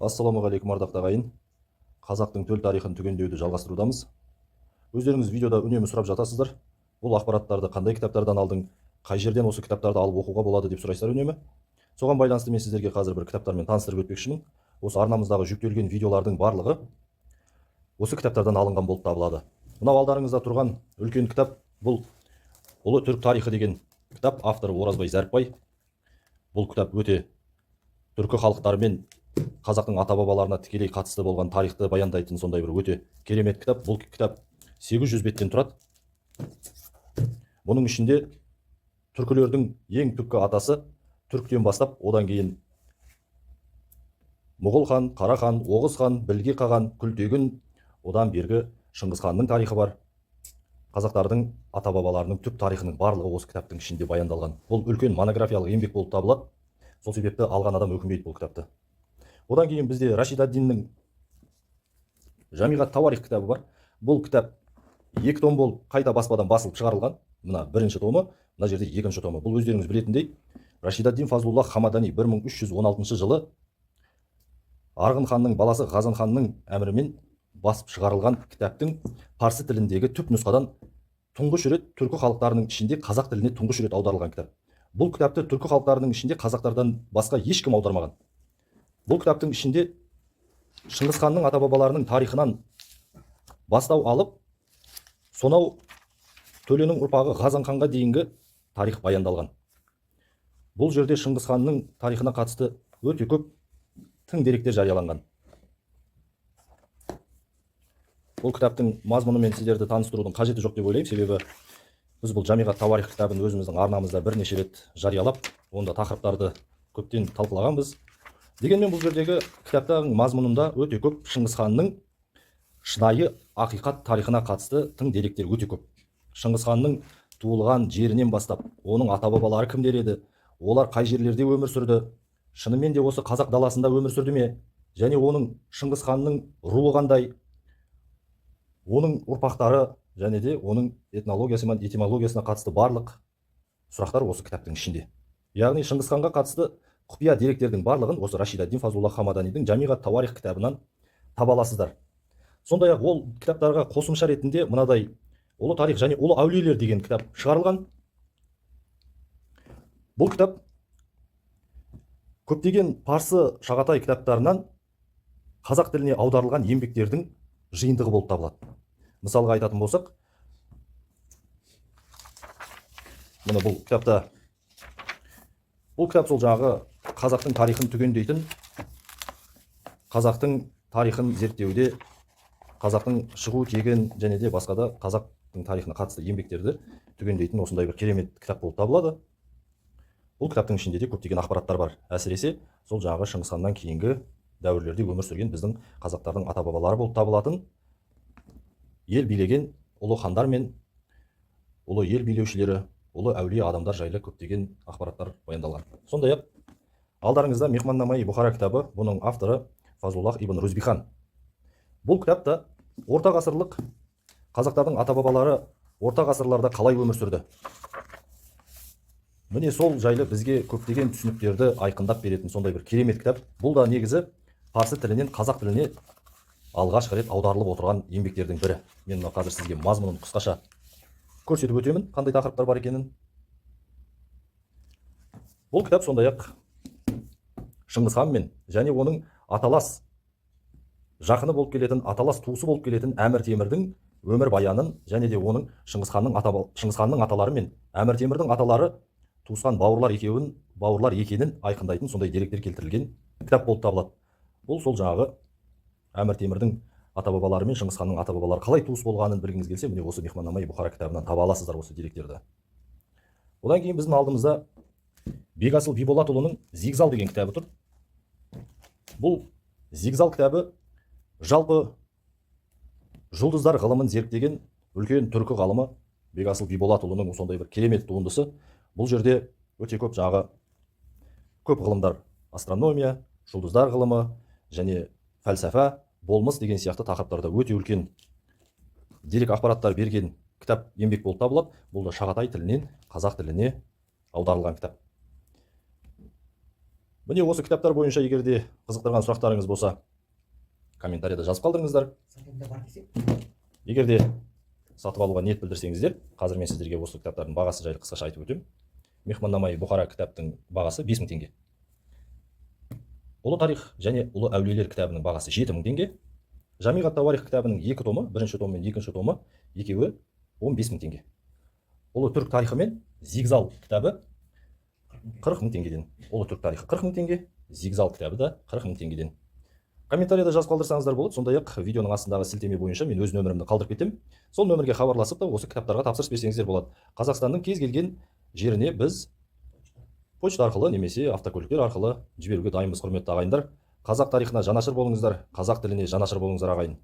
Ассалаумағалейкум ардақты ағайын. Қазақтың төл тарихын түгендеуді жалғастырудамыз. Өздеріңіз видеода үнемі сұрап жатасыздар. Бұл ақпараттарды қандай кітаптардан алдың, қай жерден осы кітаптарды алып оқуға болады деп сұрайсыздар үнемі. Соған байланысты мен сіздерге қазір бір кітаптармен таныстырып өтпекшімін. Осы арнамыздағы жүктелген видеолардың барлығы осы кітаптардан алынған болып табылады. Мынау алдарыңызда тұрған үлкен кітап бұл Ұлы түрік тарихы деген кітап, авторы Оразбай Зәріпбай. Бұл кітап өте түркі халықтары мен қазақтың ата-бабаларына тікелей қатысты болған тарихты баяндайтын сондай бір өте керемет кітап. Бұл кітап 800 беттен тұрады. Бұның ішінде түркілердің ең түпкі атасы түріктен бастап, одан кейін Мұғыл хан, Қара хан, Оғыз хан, Білге қаған, Күлтегін, одан бергі Шыңғыс ханның тарихы бар. Қазақтардың ата-бабаларының түп тарихының барлығы осы кітаптың ішінде баяндалған. Бұл үлкен монографиялық еңбек болып табылады. Сол себепті алған адам өкінбейді бұл кітапты. Одан кейін бізде Рашид ад-Диннің Жамиғат Тауарих кітабы бар. Бұл кітап 2 том болып қайта баспадан басылып шығарылған. Мына бірінші томы, мына жерде екінші томы. Бұл өздеріңіз білетіндей Рашид ад-Дин Фазлуллах Хамадани 1316 жылы Арғын ханның баласы Ғазан ханның әмірімен басып шығарылған кітаптың парсы тіліндегі түп нұсқадан тұңғыш рет түркі халықтарының ішінде қазақ тіліне тұңғыш рет аударылған кітап. Бұл кітапты түркі халықтарының ішінде қазақтардан басқа ешкім аудармаған. Бұл кітаптың ішінде Шыңғыс ханның ата-бабаларының тарихынан бастау алып, сонау Төленің ұрпағы Ғазан ханға дейінгі тарих баяндалған. Бұл жерде Шыңғыс ханның тарихына қатысты өте көп тың деректер жарияланған. Бұл кітаптың мазмұнымен сіздерді таныстырудың қажеті жоқ деп ойлаймын, себебі біз бұл Жамиғат Тауарих кітабын өзіміздің арнамызда бірнеше рет жариялап, онда тақырыптарды көптен талқылағанбыз. Дегенмен бұл жердегі кітаптың мазмұнында өте көп Шыңғыс ханның шынайы ақиқат тарихына қатысты тың деректер өте көп. Шыңғыс ханның туылған жерінен бастап, оның ата-бабалары кімдер еді, олар қай жерлерде өмір сүрді, шынымен де осы қазақ даласында өмір сүрді ме, және оның Шыңғыс ханның руы қандай, оның ұрпақтары және де оның этнологиясы мен этимологиясына қатысты барлық сұрақтар осы кітаптың ішінде. Яғни Шыңғыс ханға қатысты құпия деректердің барлығын осы Рашид ад-Дин Фазлуллах Хамаданидің Жамиғат Тауарих кітабынан таба аласыздар. Сондай-ақ ол кітаптарға қосымша ретінде мынадай Ұлы тарих және ұлы әулиелер деген кітап шығарылған. Бұл кітап көптеген парсы шағатай кітаптарынан қазақ тіліне аударылған еңбектердің жиынтығы болып табылады. Мысалға айтатын болсақ, мына бұл кітап сол жағы қазақтың тарихын түгендейтін, қазақтың тарихын зерттеуде, қазақтың шығу тегін және де басқа да қазақтың тарихына қатысты еңбектерді түгендейтін осындай бір керемет кітап болып табылады. Бұл кітаптың ішінде де көптеген ақпараттар бар. Әсіресе сол жағы Шыңғыс ханнан кейінгі дәуірлерде өмір сүрген біздің қазақтардың ата-бабалары болып табылатын ел билеген ұлы хандар мен ұлы ел билеушілері, ұлы әулие адамдар жайлы көптеген ақпараттар баяндалған. Сондай-ақ алдарыңызда Мехман-Намаи Бұхара кітабы, бұның авторы Фазлуллах ибн Рузбихан. Бұл кітапта орта ғасырлық қазақтардың ата-бабалары орта ғасырларда қалай өмір сүрді. Міне сол жайлы бізге көптеген түсініктерді айқындап беретін сондай бір керемет кітап. Бұл да негізі парсы тілінен қазақ тіліне алғашқы рет аударылып отырған еңбектердің бірі. Мен қазір сізге мазмұнын қысқаша көрсетіп өтемін, қандай тақырыптар бар екенін. Бұл кітап сондай-ақ Шыңғыс хан мен және оның аталас жақыны болып келетін, аталас туысы болып келетін Әмір Темірдің өмір баянын және де оның Шыңғыс ханның аталары мен Әмір Темірдің аталары туысқан бауырлар екенін айқындайтын сондай деректер келтірілген кітап болып табылады. Бұл сол жағы Әмір Темірдің ата-бабалары мен Шыңғыс ханның ата-бабалары қалай туыс болғанын білгіңіз келсе, міне осы Мехман-Намаи Бұхара кітабынан таба аласыздар осы деректерді. Одан кейін біздің алдымызда Бекасыл Биболатұлының Зигзал деген кітабы тұр. Бұл Зигзал кітабы жалпы жұлдыздар ғылымын зерттеген үлкен түркі ғалымы Бекасыл Биболатұлының сондай бір керемет туындысы. Бұл жерде өте көп жағы көп ғылымдар, астрономия, жұлдыздар ғылымы және фәлсәфа, болмыс деген сияқты тақырыптарда өте үлкен дерек ақпараттар берген кітап еңбек болып табылады. Бұл да шағатай тілінен қазақ тіліне аударылған кітап. Міне осы кітаптар бойынша егер де қызықтырған сұрақтарыңыз болса, комментарийда жазып қалдырыңыздар. Егер де сатып алуға ниет білдірсеңіздер, қазір мен сіздерге осы кітаптардың бағасы жайлы қысқаша айтып өтемін. Мехман-намай Бұхара кітаптың бағасы 5000 теңге. Ұлы тарих және ұлы әулиелер кітабының бағасы 7000 теңге. Жамиғат Тауарих кітабының 2 томы, бірінші томы мен екінші томы, екеуі 15000 теңге. Ұлы түрік тарихы мен Зигзал кітабы 40000 теңгеден. Ұлы түрік тарихы 40000 теңге, Зигзал кітабы да 40000 теңгеден. Комментарийда жазып қалдырсаңыздар болады. Сондай-ақ видеоның астындағы сілтеме бойынша мен өз нөмірімді қалдырып кетем. Сол нөмірге хабарласып та осы кітаптарға тапсырыс берсеңіздер болады. Қазақстанның кез келген жеріне біз почта арқылы немесе автокөліктер арқылы жіберуге дайынбыз, құрметті ағайындар. Қазақ тарихына жанашыр болыңыздар, қазақ тіліне жанашыр болыңыздар ағайын.